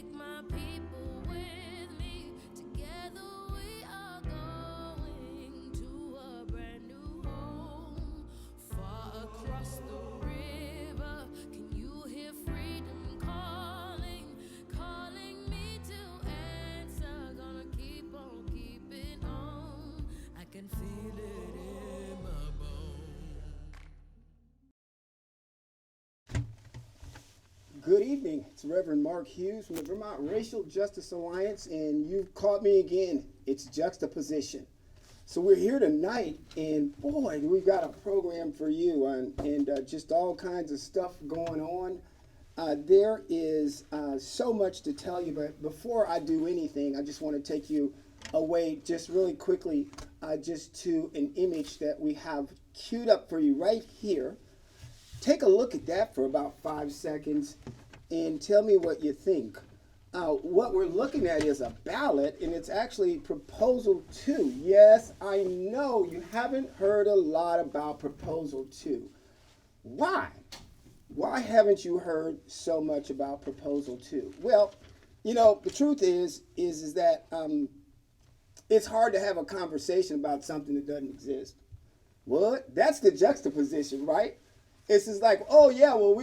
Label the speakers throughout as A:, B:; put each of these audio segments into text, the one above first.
A: take my people with me. Together we are going to a brand new home, far across the river. Can you hear freedom calling, calling me to answer? Gonna keep on keeping on. I can feel it in my bones.
B: Good evening. It's Reverend Mark Hughes from the Vermont Racial Justice Alliance, and you've caught me again. It's Juxtaposition. So we're here tonight, and boy, we've got a program for you, and just all kinds of stuff going on. There is so much to tell you, but before I do anything, I just want to take you away just really quickly just to an image that we have queued up for you right here. Take a look at that for about 5 seconds and tell me what you think. What we're looking at is a ballot, and it's actually Proposal 2. Yes, I know you haven't heard a lot about Proposal 2. Why? Why haven't you heard so much about Proposal 2? Well, you know, the truth is that it's hard to have a conversation about something that doesn't exist. What? That's the juxtaposition, right? It's just like, oh yeah, well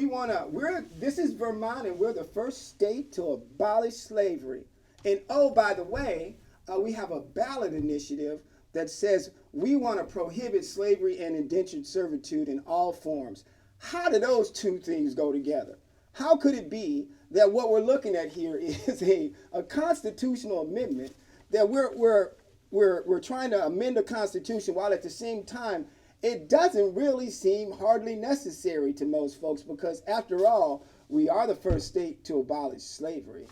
B: this is Vermont, and we're the first state to abolish slavery. And oh, by the way, we have a ballot initiative that says we want to prohibit slavery and indentured servitude in all forms. How do those two things go together? How could it be that what we're looking at here is a constitutional amendment, that we're trying to amend the Constitution while at the same time it doesn't really seem hardly necessary to most folks, because after all, we are the first state to abolish slavery.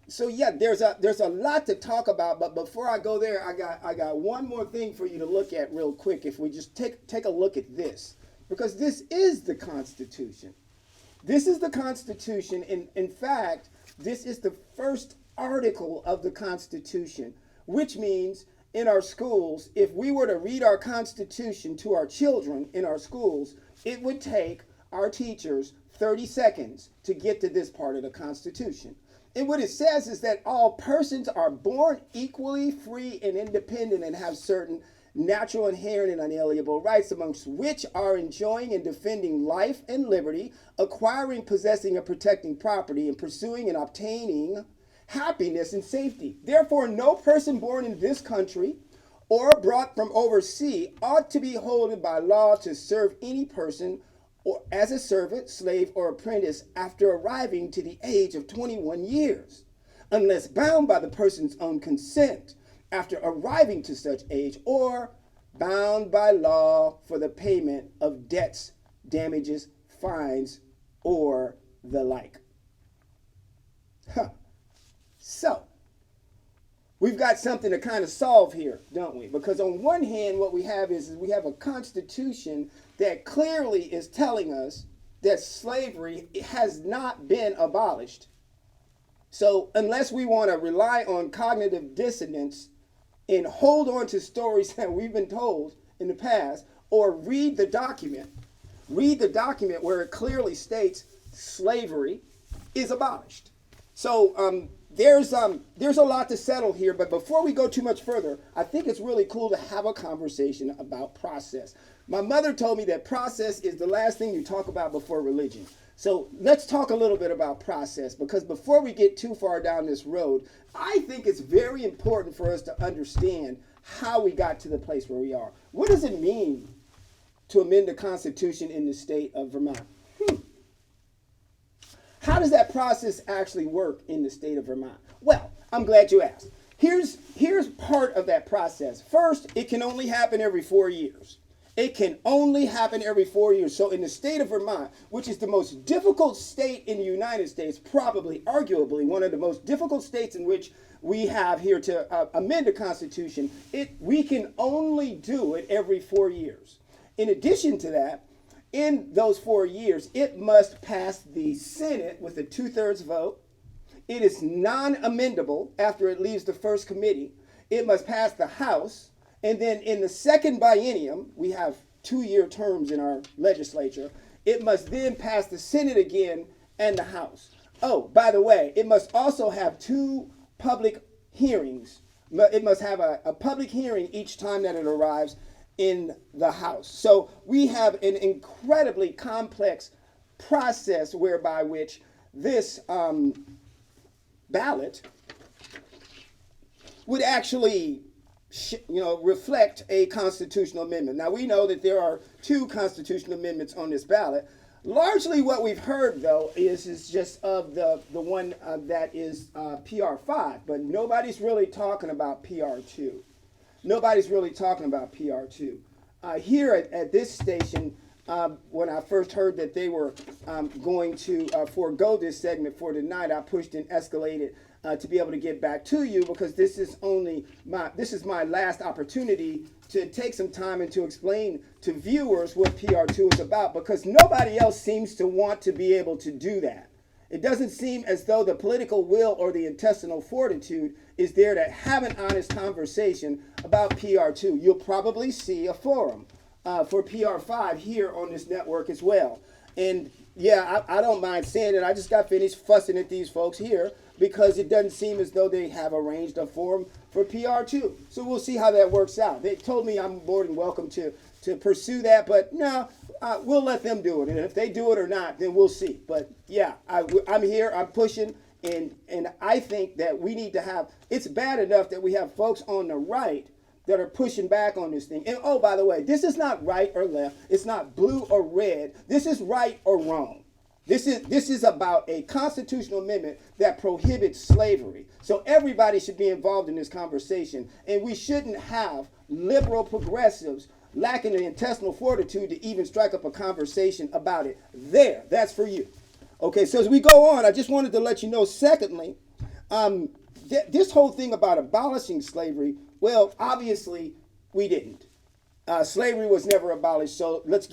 B: So yeah, there's a lot to talk about, but before I go there, I got one more thing for you to look at real quick. If we just take a look at this, because this is the Constitution. This is the Constitution, and in fact, this is the first article of the Constitution, which means in our schools, if we were to read our Constitution to our children in our schools, it would take our teachers 30 seconds to get to this part of the Constitution. And what it says is that all persons are born equally free and independent and have certain natural, inherent, and unalienable rights, amongst which are enjoying and defending life and liberty, acquiring, possessing, and protecting property, and pursuing and obtaining happiness and safety. Therefore, no person born in this country or brought from overseas ought to be holden by law to serve any person or as a servant, slave, or apprentice after arriving to the age of 21 years, unless bound by the person's own consent after arriving to such age, or bound by law for the payment of debts, damages, fines, or the like. Huh. So, we've got something to kind of solve here, don't we? Because on one hand, what we have is we have a Constitution that clearly is telling us that slavery has not been abolished. So, unless we want to rely on cognitive dissonance and hold on to stories that we've been told in the past, or read the document where it clearly states slavery is abolished. So, there's a lot to settle here, but before we go too much further, I think it's really cool to have a conversation about process. My mother told me that process is the last thing you talk about before religion. So let's talk a little bit about process, because before we get too far down this road, I think it's very important for us to understand how we got to the place where we are. What does it mean to amend the Constitution in the state of Vermont? How does that process actually work in the state of Vermont? Well, I'm glad you asked. Here's part of that process. First, it can only happen every 4 years. It can only happen every 4 years. So in the state of Vermont, which is the most difficult state in the United States, probably, arguably, one of the most difficult states in which we have here to amend the Constitution, we can only do it every 4 years. In addition to that, in those 4 years, it must pass the Senate with a 2/3 vote. It is non-amendable after it leaves the first committee. It must pass the House. And then in the second biennium, we have 2-year terms in our legislature. It must then pass the Senate again and the House. Oh, by the way, it must also have 2 public hearings. It must have a public hearing each time that it arrives in the House. So we have an incredibly complex process whereby which this ballot would actually reflect a constitutional amendment. Now we know that there are 2 constitutional amendments on this ballot. Largely what we've heard, though, is just of the one that is PR5, but nobody's really talking about PR2. Nobody's really talking about PR2. Here at this station, when I first heard that they were going to forego this segment for tonight, I pushed and escalated to be able to get back to you, because this is my last opportunity to take some time and to explain to viewers what PR2 is about, because nobody else seems to want to be able to do that. It doesn't seem as though the political will or the intestinal fortitude is there to have an honest conversation about PR2. You'll probably see a forum for PR5 here on this network as well. And yeah, I don't mind saying it. I just got finished fussing at these folks here because it doesn't seem as though they have arranged a forum for PR2. So we'll see how that works out. They told me I'm more than welcome to pursue that, but no, we'll let them do it. And if they do it or not, then we'll see. But yeah, I'm here, I'm pushing, and I think that we need to have, it's bad enough that we have folks on the right that are pushing back on this thing. And oh, by the way, this is not right or left. It's not blue or red. This is right or wrong. This is about a constitutional amendment that prohibits slavery. So everybody should be involved in this conversation. And we shouldn't have liberal progressives lacking the intestinal fortitude to even strike up a conversation about it. There, that's for you. Okay, so as we go on, I just wanted to let you know, secondly, this whole thing about abolishing slavery, well, obviously we didn't. Slavery was never abolished, so let's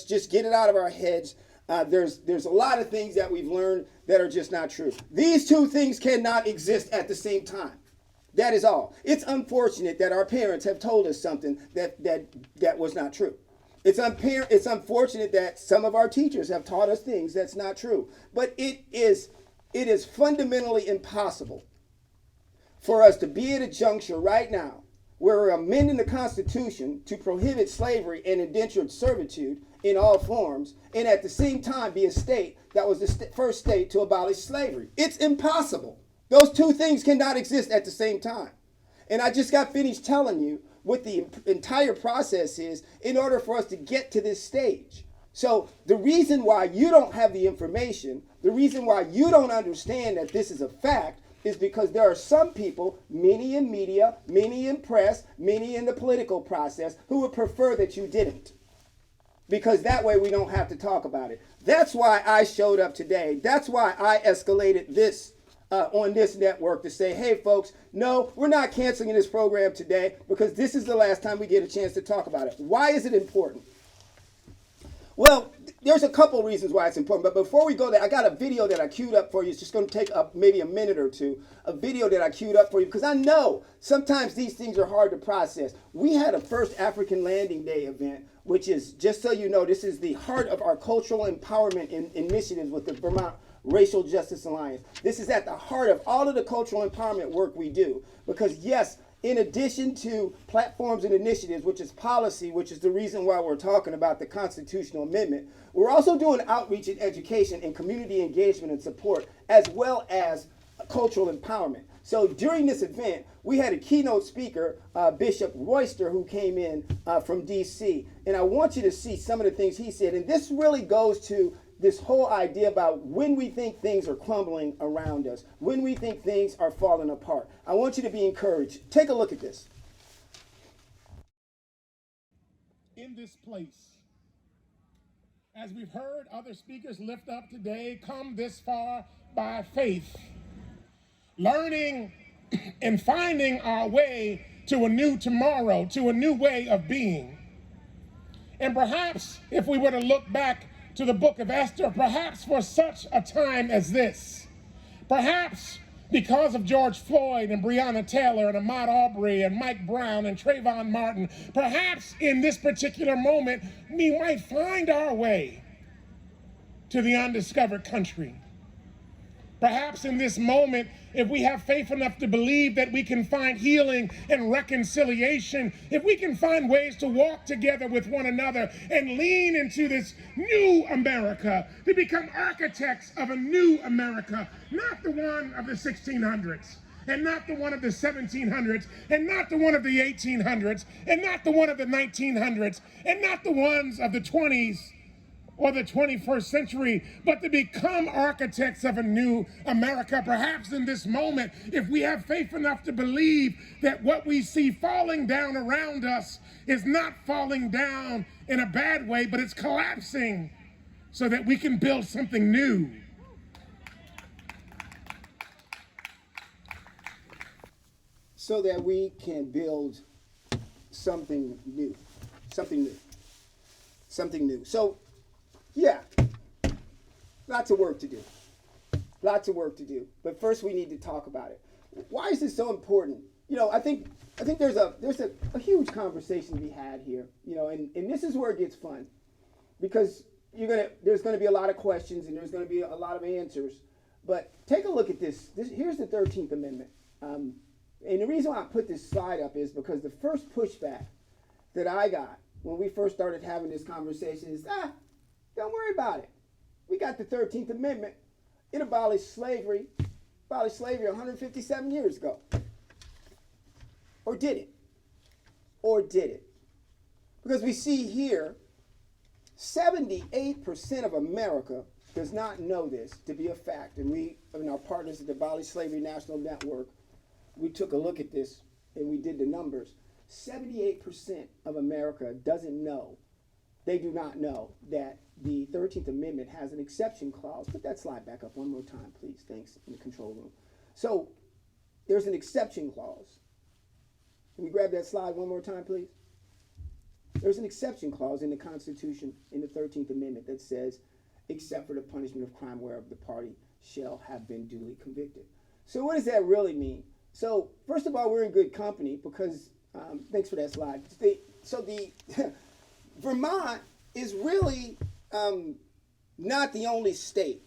B: just get it out of our heads. There's a lot of things that we've learned that are just not true. These 2 things cannot exist at the same time. That is all. It's unfortunate that our parents have told us something that was not true. It's unfortunate that some of our teachers have taught us things that's not true. But it is fundamentally impossible for us to be at a juncture right now where we're amending the Constitution to prohibit slavery and indentured servitude in all forms, and at the same time be a state that was the first state to abolish slavery. It's impossible. Those 2 things cannot exist at the same time. And I just got finished telling you what the entire process is in order for us to get to this stage. So the reason why you don't have the information, the reason why you don't understand that this is a fact, is because there are some people, many in media, many in press, many in the political process, who would prefer that you didn't. Because that way we don't have to talk about it. That's why I showed up today. That's why I escalated this on this network to say, hey folks, no, we're not canceling this program today because this is the last time we get a chance to talk about it. Why is it important? Well, there's a couple reasons why it's important, but before we go there, I got a video that I queued up for you. It's just going to take up maybe a minute or two, a video that I queued up for you, because I know sometimes these things are hard to process. We had a first African Landing Day event, which is, just so you know, this is the heart of our cultural empowerment initiatives with the Vermont Racial Justice Alliance. This is at the heart of all of the cultural empowerment work we do, because yes, in addition to platforms and initiatives, which is policy, which is the reason why we're talking about the constitutional amendment, we're also doing outreach and education and community engagement and support, as well as cultural empowerment. So during this event, we had a keynote speaker, Bishop Royster, who came in from DC. And I want you to see some of the things he said. And this really goes to this whole idea about when we think things are crumbling around us, when we think things are falling apart. I want you to be encouraged. Take a look at this.
C: In this place, as we've heard other speakers lift up today, come this far by faith, learning and finding our way to a new tomorrow, to a new way of being. And perhaps if we were to look back to the book of Esther, perhaps for such a time as this, perhaps because of George Floyd and Breonna Taylor and Ahmaud Arbery and Mike Brown and Trayvon Martin, perhaps in this particular moment, we might find our way to the undiscovered country. Perhaps in this moment, if we have faith enough to believe that we can find healing and reconciliation, if we can find ways to walk together with one another and lean into this new America, to become architects of a new America, not the one of the 1600s, and not the one of the 1700s, and not the one of the 1800s, and not the one of the 1900s, and not the ones of the 20s, or the 21st century, but to become architects of a new America. Perhaps in this moment, if we have faith enough to believe that what we see falling down around us is not falling down in a bad way, but it's collapsing so that we can build something new.
B: So that we can build something new, something new, something new. So, yeah, lots of work to do. Lots of work to do. But first we need to talk about it. Why is this so important? You know, I think there's a huge conversation to be had here. You know, and this is where it gets fun. Because there's gonna be a lot of questions and there's gonna be a lot of answers. But take a look at this. Here's the 13th Amendment. And the reason why I put this slide up is because the first pushback that I got when we first started having this conversation is, don't worry about it. We got the 13th Amendment. It abolished slavery 157 years ago. Or did it? Or did it? Because we see here, 78% of America does not know this to be a fact. And we, and our partners at the Abolish Slavery National Network, we took a look at this and we did the numbers. 78% of America doesn't know. They do not know that the 13th Amendment has an exception clause. Put that slide back up one more time, please. Thanks, in the control room. So there's an exception clause. Can we grab that slide one more time, please? There's an exception clause in the Constitution, in the 13th Amendment, that says, except for the punishment of crime whereof the party shall have been duly convicted. So what does that really mean? So first of all, we're in good company because, thanks for that slide. Vermont is really not the only state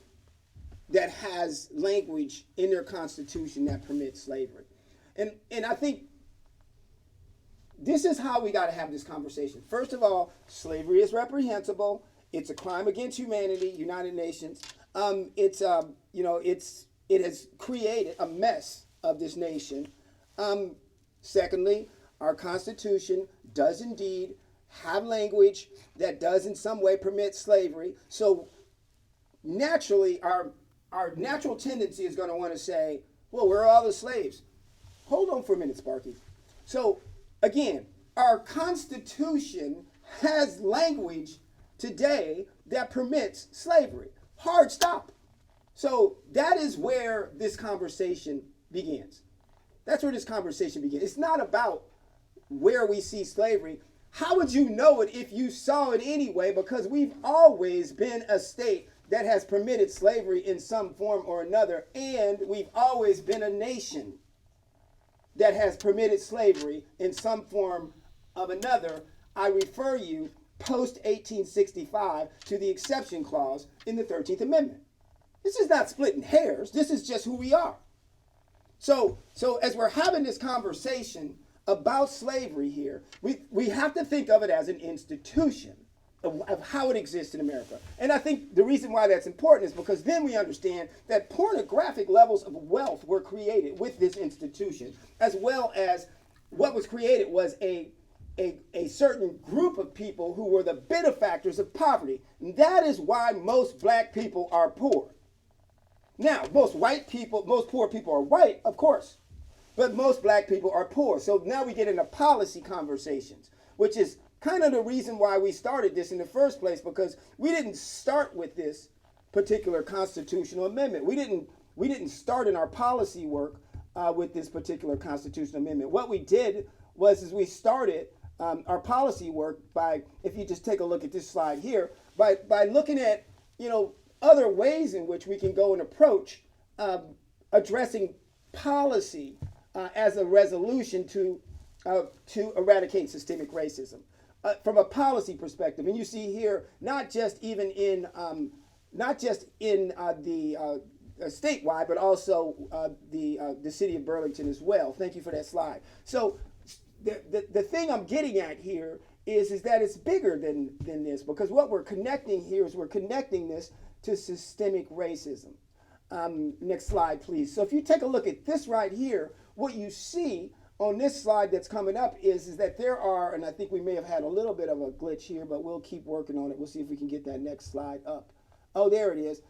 B: that has language in their constitution that permits slavery. And I think this is how we got to have this conversation. First of all, slavery is reprehensible. It's a crime against humanity, United Nations. It has created a mess of this nation. Secondly, our Constitution does indeed have language that does in some way permit slavery. So naturally, our natural tendency is going to want to say, well, where are all the slaves? Hold on for a minute, Sparky. So again, our Constitution has language today that permits slavery. Hard stop. So that is where this conversation begins. That's where this conversation begins. It's not about where we see slavery. How would you know it if you saw it anyway? Because we've always been a state that has permitted slavery in some form or another, and we've always been a nation that has permitted slavery in some form of another. I refer you post-1865 to the exception clause in the 13th Amendment. This is not splitting hairs. This is just who we are. So as we're having this conversation about slavery here, we have to think of it as an institution of how it exists in America. And I think the reason why that's important is because then we understand that pornographic levels of wealth were created with this institution, as well as what was created was a certain group of people who were the benefactors of poverty. And that is why most black people are poor. Now, most poor people are white, of course, but most black people are poor. So now we get into policy conversations, which is kind of the reason why we started this in the first place, because we didn't start with this particular constitutional amendment. We didn't start in our policy work with this particular constitutional amendment. What we did was we started our policy work by, if you just take a look at this slide here, by looking at, other ways in which we can go and approach addressing policy as a resolution to eradicate systemic racism from a policy perspective. And you see here, not just in the statewide, but also the city of Burlington as well. Thank you for that slide. So the thing I'm getting at here is that it's bigger than this, because what we're connecting here is we're connecting this to systemic racism. Next slide, please. So if you take a look at this right here, what you see on this slide that's coming up is that there are, and I think we may have had a little bit of a glitch here, but we'll keep working on it. We'll see if we can get that next slide up. Oh, there it is.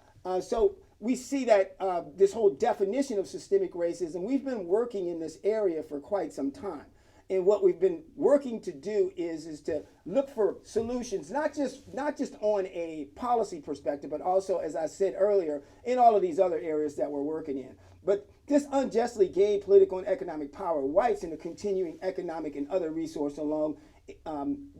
B: So we see that this whole definition of systemic racism, we've been working in this area for quite some time. And what we've been working to do is to look for solutions, not just on a policy perspective, but also, as I said earlier, in all of these other areas that we're working in. But this unjustly gained political and economic power, whites, and the continuing economic and other resources along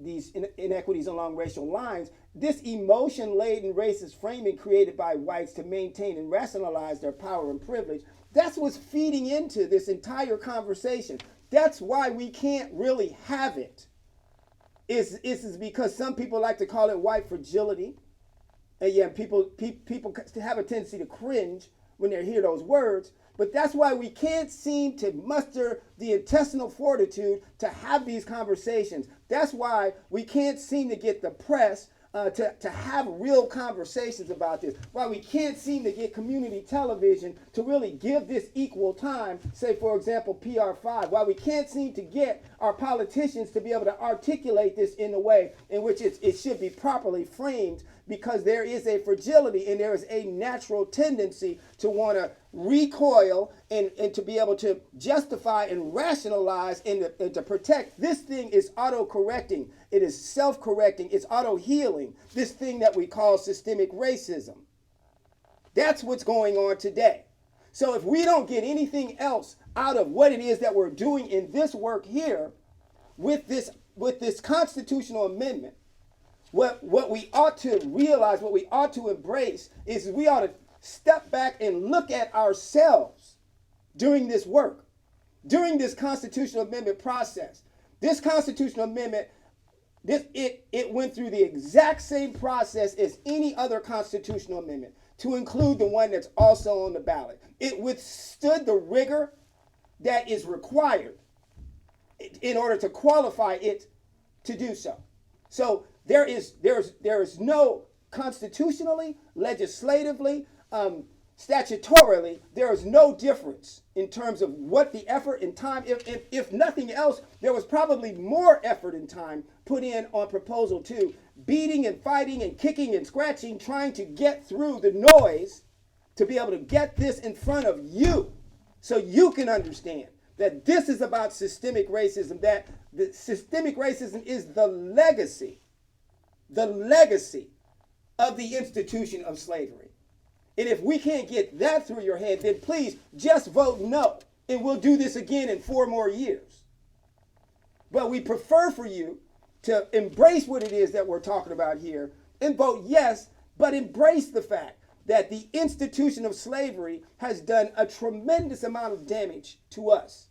B: these inequities along racial lines, this emotion-laden racist framing created by whites to maintain and rationalize their power and privilege, that's what's feeding into this entire conversation. That's why we can't really have it. Is because some people like to call it white fragility. And yeah, people have a tendency to cringe when they hear those words. But that's why we can't seem to muster the intestinal fortitude to have these conversations. That's why we can't seem to get the press to have real conversations about this. Why we can't seem to get community television to really give this equal time, say, for example, PR5. Why we can't seem to get our politicians to be able to articulate this in a way in which it should be properly framed, because there is a fragility and there is a natural tendency to want to recoil and to be able to justify and rationalize and to protect. This thing is auto-correcting. It is self-correcting. It's auto-healing. This thing that we call systemic racism. That's what's going on today. So if we don't get anything else out of what it is that we're doing in this work here with this constitutional amendment, what we ought to realize, what we ought to embrace is we ought to step back and look at ourselves during this work, during this constitutional amendment process. This constitutional amendment, it went through the exact same process as any other constitutional amendment, to include the one that's also on the ballot. It withstood the rigor that is required in order to qualify it to do so. So there is no constitutionally, legislatively, statutorily, there is no difference in terms of what the effort and time, if nothing else, there was probably more effort and time put in on proposal 2, beating and fighting and kicking and scratching, trying to get through the noise to be able to get this in front of you so you can understand that this is about systemic racism, that the systemic racism is the legacy of the institution of slavery. And if we can't get that through your head, then please just vote no. And we'll do this again in 4 more years. But we prefer for you to embrace what it is that we're talking about here and vote yes, but embrace the fact that the institution of slavery has done a tremendous amount of damage to us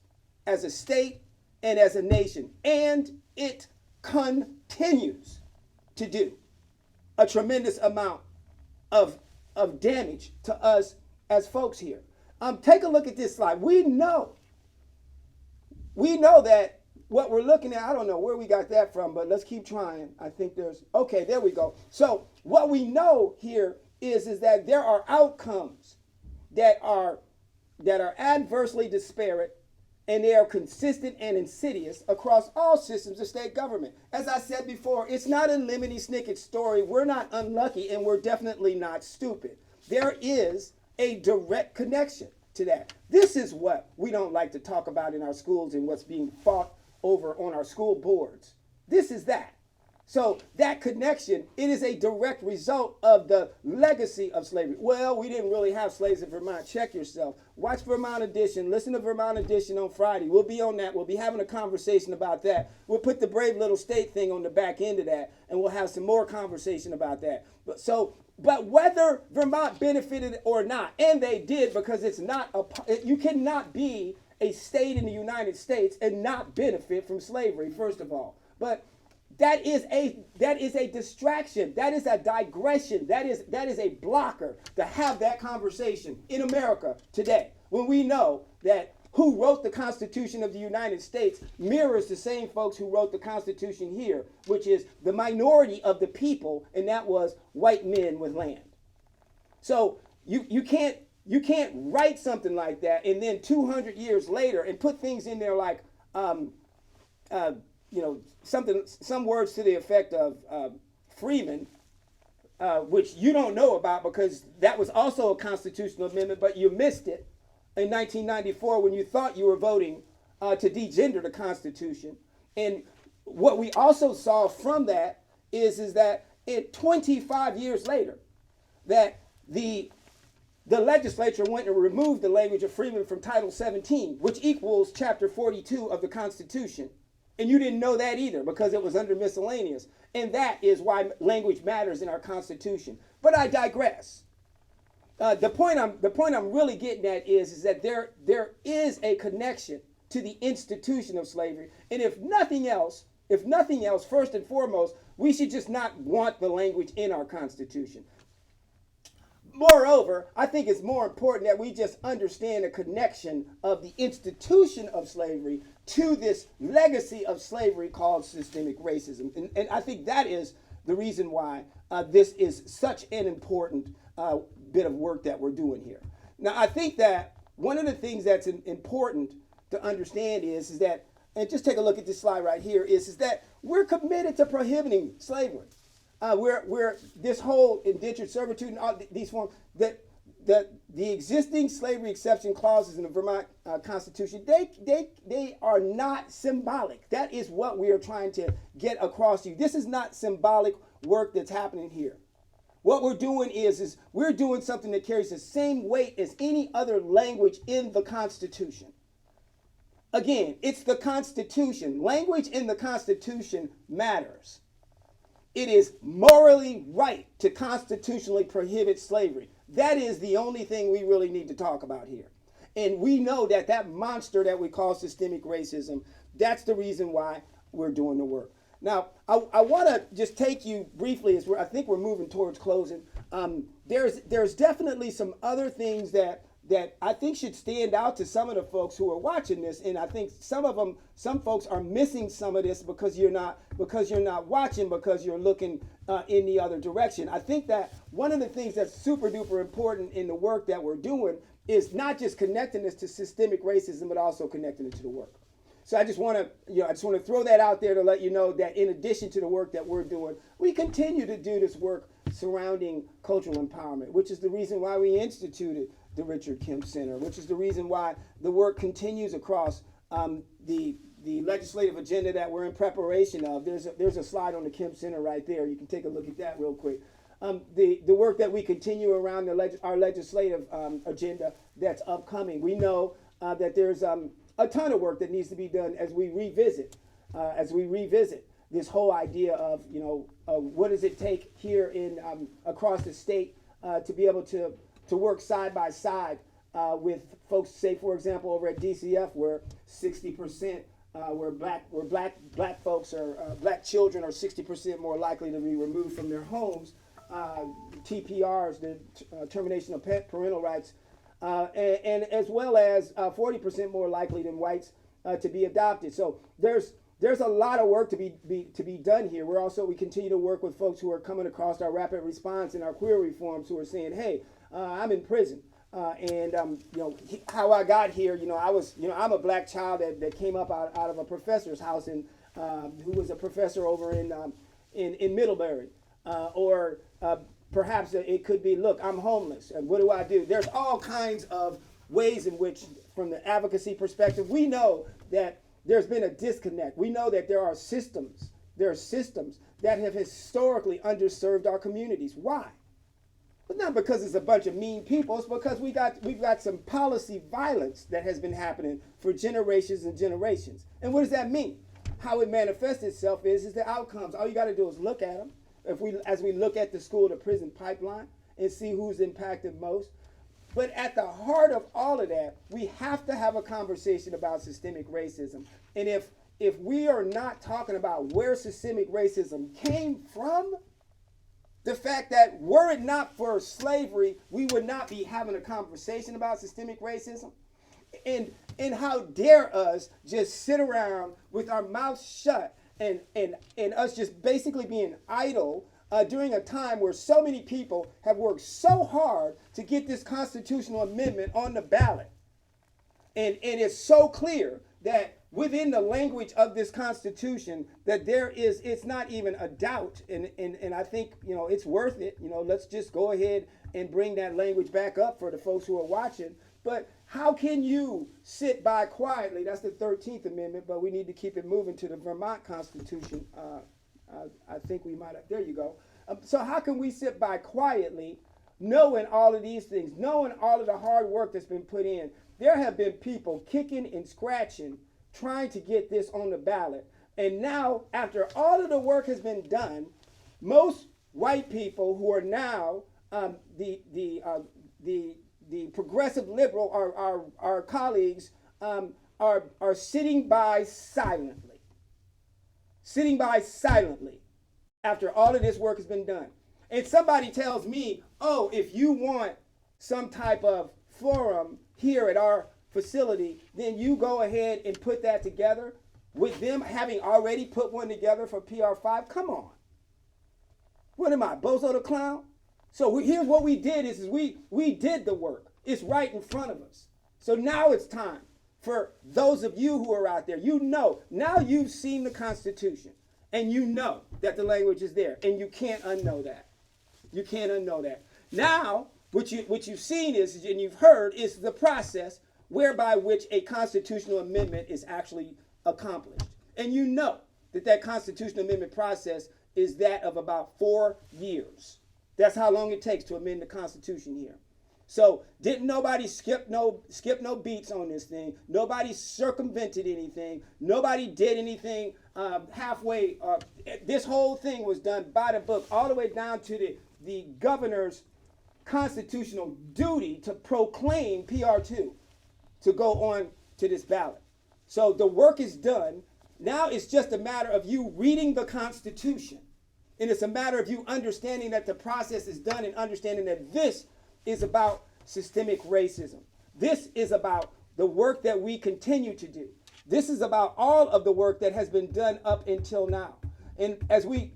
B: as a state and as a nation. And it continues to do a tremendous amount of damage to us as folks here. Take a look at this slide. We know that what we're looking at, I don't know where we got that from, but let's keep trying. I think okay, there we go. So what we know here is that there are outcomes that are adversely disparate, and they are consistent and insidious across all systems of state government. As I said before, it's not a lemony snicket story. We're not unlucky, and we're definitely not stupid. There is a direct connection to that. This is what we don't like to talk about in our schools and what's being fought over on our school boards. This is that. So that connection, it is a direct result of the legacy of slavery. Well, we didn't really have slaves in Vermont. Check yourself. Watch Vermont Edition. Listen to Vermont Edition on Friday. We'll be on that. We'll be having a conversation about that. We'll put the brave little state thing on the back end of that, and we'll have some more conversation about that. But whether Vermont benefited or not, and they did, because it's not you cannot be a state in the United States and not benefit from slavery, first of all. But that is a distraction. That is a digression. That is a blocker to have that conversation in America today, when we know that who wrote the Constitution of the United States mirrors the same folks who wrote the Constitution here, which is the minority of the people, and that was white men with land. So you can't write something like that and then 200 years later and put things in there like some words to the effect of Freeman, which you don't know about because that was also a constitutional amendment, but you missed it in 1994 when you thought you were voting to degender the Constitution. And what we also saw from that is that 25 years later, that the legislature went and removed the language of Freeman from Title 17, which equals Chapter 42 of the Constitution. And you didn't know that either because it was under miscellaneous. And that is why language matters in our Constitution. But I digress. The point I'm really getting at is that there is a connection to the institution of slavery. And if nothing else, first and foremost, we should just not want the language in our Constitution. Moreover, I think it's more important that we just understand the connection of the institution of slavery to this legacy of slavery called systemic racism. And I think that is the reason why this is such an important bit of work that we're doing here. Now, I think that one of the things that's important to understand is that, and just take a look at this slide right here, is that we're committed to prohibiting slavery. We're this whole indentured servitude and all these forms, that the existing slavery exception clauses in the Vermont Constitution, they are not symbolic. That is what we are trying to get across to you. This is not symbolic work that's happening here. What we're doing is we're doing something that carries the same weight as any other language in the Constitution. Again, it's the Constitution. Language in the Constitution matters. It is morally right to constitutionally prohibit slavery. That is the only thing we really need to talk about here. And we know that that monster that we call systemic racism, that's the reason why we're doing the work. Now, I want to just take you briefly, as I think we're moving towards closing. There's definitely some other things that I think should stand out to some of the folks who are watching this, and I think some folks are missing some of this because you're not watching, because you're looking in the other direction. I think that one of the things that's super duper important in the work that we're doing is not just connecting this to systemic racism, but also connecting it to the work. So I just want to throw that out there to let you know that in addition to the work that we're doing, we continue to do this work surrounding cultural empowerment, which is the reason why we instituted the Richard Kemp Center, which is the reason why the work continues across the legislative agenda that we're in preparation of. There's a slide on the Kemp Center right there. You can take a look at that real quick. The work that we continue around our legislative agenda that's upcoming. We know that there's a ton of work that needs to be done as we revisit this whole idea of what does it take here in across the state to be able to work side by side with folks, say for example over at DCF, where 60% where black folks or black children are 60% more likely to be removed from their homes. TPRs, the termination of parental rights, and as well as 40% more likely than whites to be adopted. So there's a lot of work to be done here. We continue to work with folks who are coming across our rapid response and our queer reforms, who are saying, hey, I'm in prison. How I got here, I'm a black child that came up out of a professor's house, and who was a professor over in Middlebury, or perhaps it could be, look, I'm homeless, and what do I do? There's all kinds of ways in which, from the advocacy perspective, we know that there's been a disconnect. We know that there are systems that have historically underserved our communities. Why? But not because it's a bunch of mean people. It's because we've got some policy violence that has been happening for generations and generations. And what does that mean? How it manifests itself is the outcomes. All you got to do is look at them. As we look at the school to prison pipeline and see who's impacted most. But at the heart of all of that, we have to have a conversation about systemic racism. And if we are not talking about where systemic racism came from, the fact that were it not for slavery, we would not be having a conversation about systemic racism. And how dare us just sit around with our mouths shut and us just basically being idle during a time where so many people have worked so hard to get this constitutional amendment on the ballot. And it's so clear that within the language of this Constitution that it's not even a doubt. And I think, it's worth it. Let's just go ahead and bring that language back up for the folks who are watching. But how can you sit by quietly? That's the 13th Amendment, but we need to keep it moving to the Vermont Constitution. I think we might have, there you go. So how can we sit by quietly knowing all of these things, knowing all of the hard work that's been put in? There have been people kicking and scratching, trying to get this on the ballot. And now, after all of the work has been done, most white people who are now the progressive liberal, our colleagues, are sitting by silently. Sitting by silently after all of this work has been done. And somebody tells me, oh, if you want some type of forum here at our facility, then you go ahead and put that together with them having already put one together for PR5. Come on. What am I, Bozo the Clown? So here's what we did is we did the work. It's right in front of us. So now it's time for those of you who are out there, now you've seen the Constitution and you know that the language is there and you can't unknow that. You can't unknow that. Now, what you've seen is, and you've heard, is the process whereby which a constitutional amendment is actually accomplished. And you know that constitutional amendment process is that of about 4 years. That's how long it takes to amend the Constitution here. So didn't nobody skip no beats on this thing. Nobody circumvented anything. Nobody did anything halfway. This whole thing was done by the book, all the way down to the governor's constitutional duty to proclaim PR2 to go on to this ballot. So the work is done. Now it's just a matter of you reading the Constitution. And it's a matter of you understanding that the process is done and understanding that this is about systemic racism. This is about the work that we continue to do. This is about all of the work that has been done up until now. And as we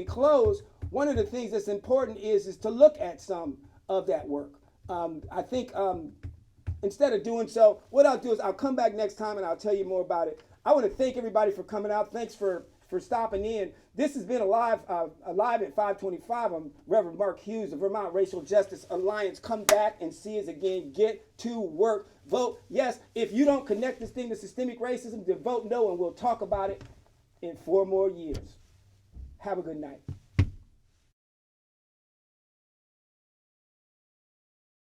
B: close, one of the things that's important is to look at some of that work. I think instead of doing so, what I'll do is I'll come back next time and I'll tell you more about it. I want to thank everybody for coming out. Thanks for stopping in. This has been Alive at 525. I'm Reverend Mark Hughes, the Vermont Racial Justice Alliance. Come back and see us again. Get to work. Vote yes. If you don't connect this thing to systemic racism, then vote no, and we'll talk about it in 4 more years. Have a good night.